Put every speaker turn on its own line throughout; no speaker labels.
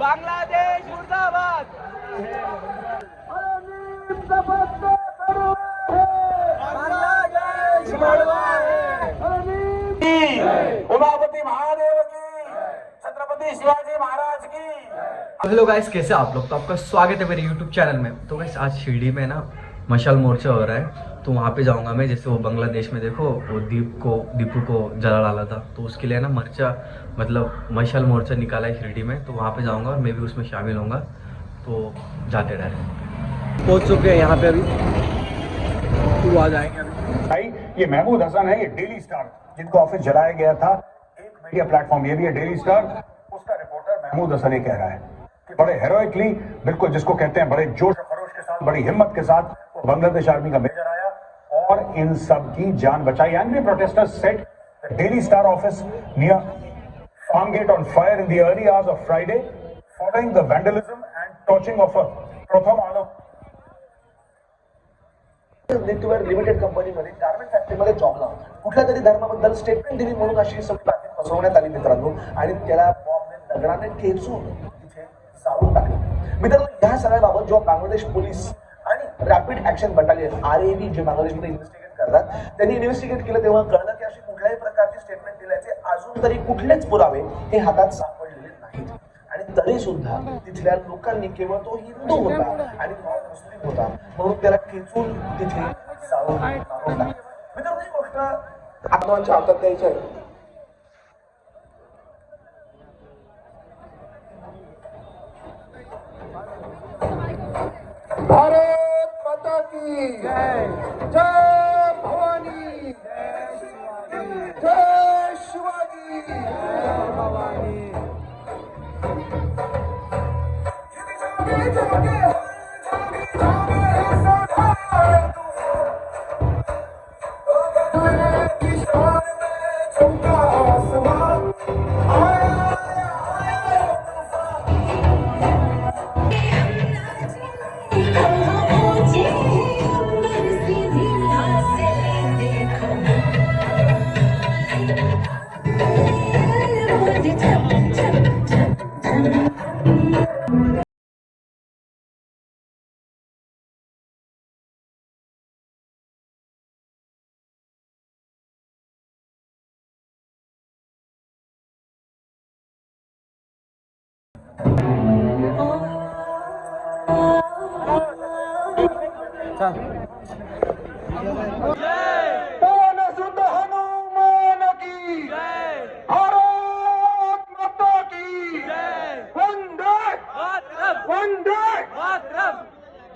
बांग्लादेश मुर्दाबाद। बांग्लादेश
उमापति महादेव की, छत्रपति शिवाजी महाराज की।
हेलो गाइस, कैसे आप लोग? तो आपका स्वागत है मेरे यूट्यूब चैनल में। तो गाइस आज शिरडी में ना मशाल मोर्चा हो रहा है, तो वहाँ पे जाऊँगा मैं। जैसे वो बांग्लादेश में देखो वो दीपू को जला डाला था, तो उसके लिए ना मतलब मशाल मोर्चा निकाला है शिरडी में। तो वहाँ पे जाऊँगा और मैं भी उसमें शामिल होऊंगा। तो जाते रह पहुँच चुके हैं यहाँ पे, अभी तो आ जाएंगे अभी।
ये महमूद हसन है, ये डेली स्टार जिनको ऑफिस जलाया गया था, एक मीडिया प्लेटफॉर्म ये भी है डेली स्टार। उसका रिपोर्टर महमूद हसन ये कह रहा है कि बड़े हेरोइकली, बिल्कुल जिसको कहते हैं बड़े जोश खरोश के साथ, बड़ी हिम्मत के साथ वो बांग्लादेश आर्मी का मेजर आया और इन सब की जान बचाई। Angry protesters set the Daily Star office near Farmgate on fire in the early hours of Friday following the vandalism and torching of a Pratham Alok
Netware Limited कंपनीमध्ये garment फॅक्टरीमध्ये जॉबला होता. कुठल्या तरी धर्माबद्दल स्टेटमेंट दिली म्हणून अशी सगळी फसवण्यात आली मित्रांनो, आणि त्याला बॉम्बने दगडाने ठेचून तिथे जाळून टाकले. मित्रांनो, या सगळ्याबाबत जेव्हा बांगलादेश पोलीस आणि रॅपिड ऍक्शन बटालियन RAB जे बांगलादेशमध्ये इन्व्हेस्टिगेट करतात त्यांनी इन्व्हेस्टिगेट केलं, तेव्हा कळलं की अशी कुठल्याही प्रकारची स्टेटमेंट दिल्याचे अजून तरी कुठलेच पुरावे हे हातात सापडलेले नाहीत. आणि तरी सुद्धा तिथल्या लोकांनी केवळ तो हिंदू होता आणि मुस्लिम होता म्हणून त्याला खेचून तिथे जाळून मारून टाकलं. मित्रांनो, ही गोष्ट आत्माच्या हातात द्यायची आहे. भारत माता की जय, जय भवानी, जय शिवाजी, जय भवानी.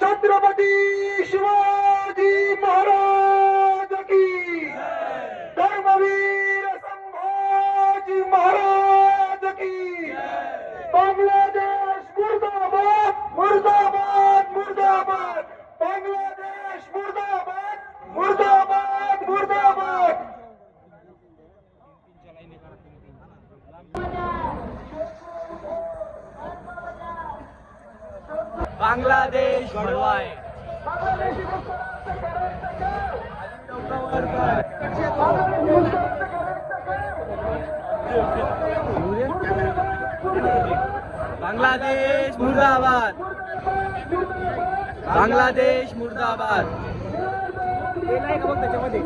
छत्रपति शिवाजी महाराज की, धर्मवीर संभाजी महाराज की. बांग्लादेश मुर्दाबाद, मुर्दाबाद, मुर्दाबाद. बांग्लादेश मुर्दाबाद, मुर्दाबाद, मुर्दाबाद.
बांग्लादेश बढवाए. बांग्लादेश मुर्दाबाद, बांग्लादेश मुर्दाबाद. त्याच्यामध्ये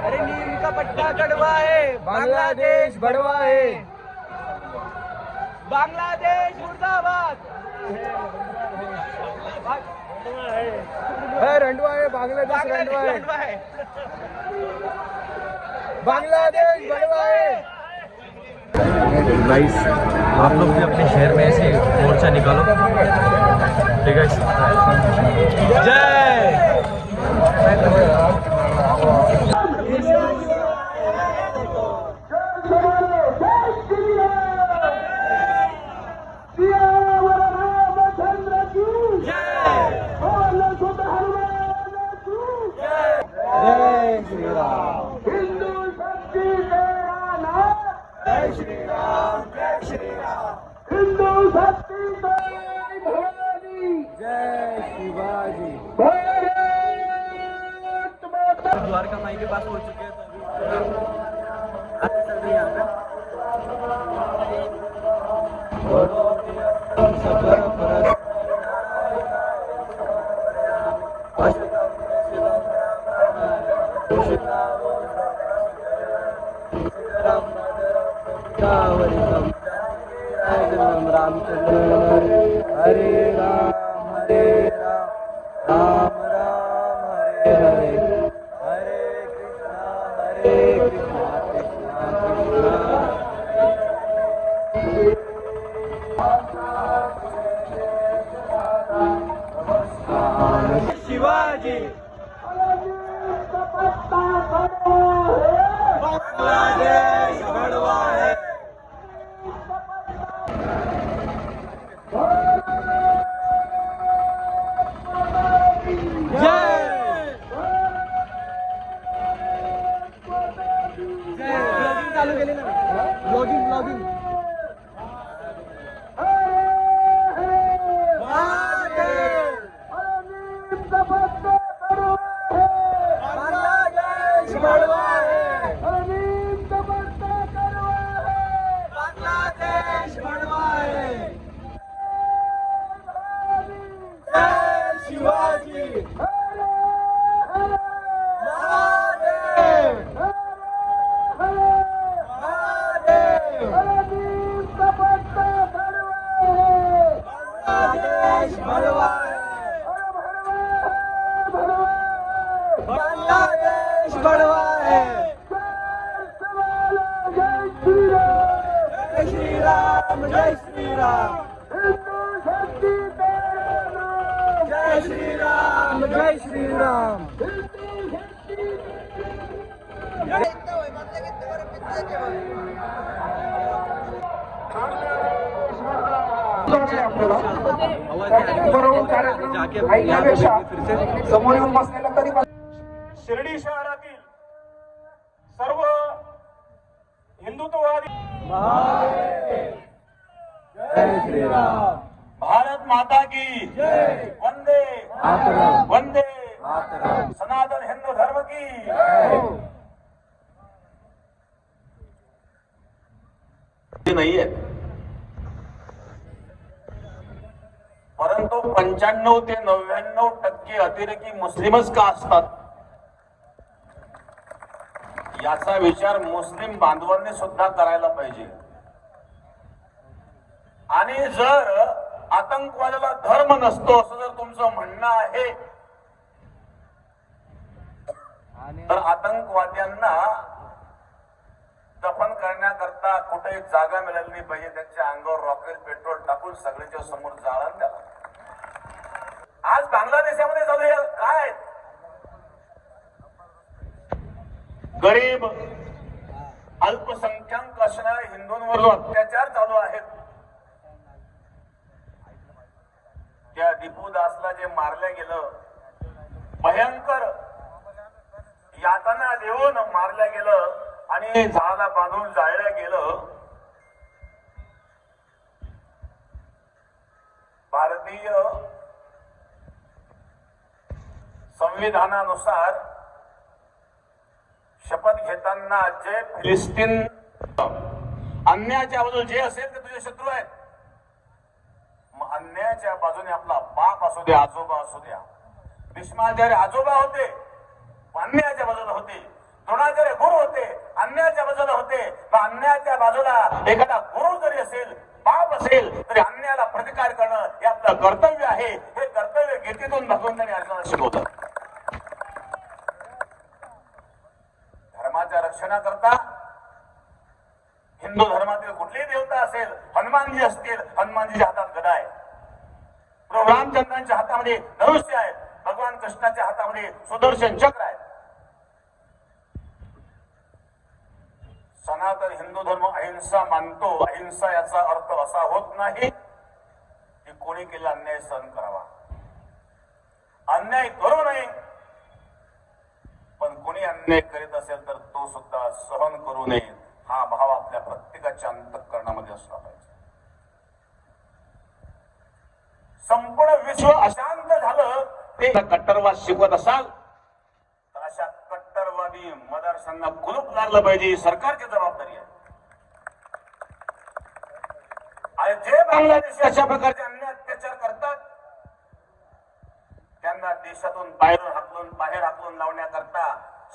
अरे नीम का पट्टा कड़वा है, बांग्लादेश बड़वा है. बांग्लादेश मुर्दाबाद. रंडवा है, बांग्लादेश रंडवा है. बांग्लादेश बड़वा है. गाइस, आप लोग भी अपने शहर में ऐसे मोर्चा निकालो, ठीक है? जय. हिंदू शक्ति भवानी, जय शिवा. द्वारका माई के पास पहुंच चुके हैं तो आगे चल रही है यहाँ पे रामचंद्र हरे राम राम राम हरे हरे हरे कृष्णा कृष्णा कृष्णा शिवाजी बांग्लादेश बड़वा है चालू केली ना ब्लॉगिंग बांग्लादेश बड़वा है बांग्लादेश बड़वा है जय शिवाजी बांग्लादेश बड़वा है जय श्री राम जय श्री राम जय श्री राम जय श्री राम
समोर येऊन बसलेला तरी
शिर्डी शहरातील सर्व हिंदुत्ववादी
जय श्री राम
भारत माता की वंदे वंदे सनातन हिंदू धर्म की नाहीये परंतु 95 ते 99% अतिरेकी मुस्लिमच का असतात याचा विचार मुस्लिम बांधवांनी सुद्धा करायला पाहिजे. आणि जर आतंकवादाला धर्म नसतो असं जर तुमचं म्हणणं आहे तर आतंकवाद्यांना दफन करण्याकरता कुठे जागा मिळाली नाही पाहिजे. त्यांच्या अंगावर रॉकेल पेट्रोल टाकून सगळ्यांच्या समोर जाळण द्यावा. आज बांगलादेशामध्ये चालू आहे काय गरीब अल्पसंख्याक असणाऱ्या हिंदूंवर जो अत्याचार चालू आहेत त्या दीपू दासला जे मारलं गेलं भयंकर यातना देऊन मारलं गेलं आणि झाडाला बांधून जाळलं गेलं. भारतीय संविधानानुसार शपथ घेताना जे फिलिस्तीन अन्यायाच्या बाजूने जे असेल ते तुझे शत्रू आहेत. मग अन्यायाच्या बाजूने आपला बाप असू द्या आजोबा असू द्या. भीष्माचार्य आजोबा होते अन्यायाच्या बाजूला होते. द्रोणाचार्य गुरु होते अन्यायाच्या बाजूला होते. अन्यायाच्या बाजूला एखादा गुरु जरी असेल बाप असेल तरी अन्यायाला प्रतिकार करणं हे आपलं कर्तव्य आहे. हे कर्तव्य गीतेतून भगवंतांनी अर्जुनाला शिकवलं. धर्माच्या रक्षणाकरता हिंदू धर्मातील कुठलीही देवता असेल हनुमानजी असतील हनुमानजीच्या हातात गदा आहे. प्रभू रामचंद्रांच्या हातामध्ये धनुष्य आहेत. भगवान कृष्णाच्या हातामध्ये सुदर्शन चक्र आहे. सनातन हिंदू धर्म अहिंसा मानतो. अहिंसा याचा अर्थ असा होत नाही की कोणी केलेला अन्याय सहन करावा. अन्याय करू नये पण कोणी अन्याय करीत असेल तर तो सुद्धा सहन करू नये हा भाव आपल्या प्रत्येकाच्या अंतःकरणामध्ये असला पाहिजे. संपूर्ण विश्व अशांत झालं
ते कट्टरवाद शिकवत असाल तर अशा कट्टरवादी मदरसांना कुलूप लागलं पाहिजे, ही सरकारची जबाबदारी आहे. आणि जे बांगलादेशी अशा प्रकारचे अन्याय अत्याचार करतात त्यांना देशातून बाहेर हाकलून लावण्याकरता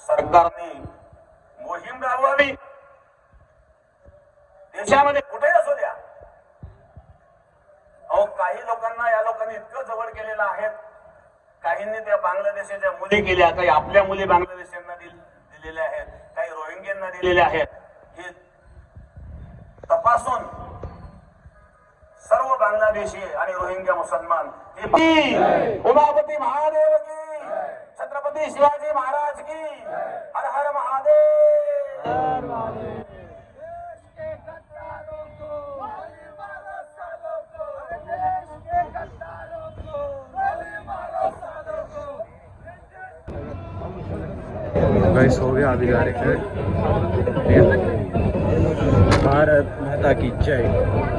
सरकारने मोहीम राबवावी. देशामध्ये कुठे असू द्या, अहो काही लोकांना या लोकांनी इतकं जवळ केलेलं आहे, काहींनी त्या बांगलादेशाच्या मुली केल्या, काही आपल्या मुली बांगलादेशांना दिलेल्या आहेत, काही रोहिंग्यांना दिलेल्या आहेत. हे तपासून सर्व बांगलादेशी आणि रोहिंग्या मुसलमान उमापती महादेव की, छत्रपती शिवाजी महाराज की, हर हर महादेव.
गाइस हो गया, अभी जा रहे हैं. भारत माता की जय.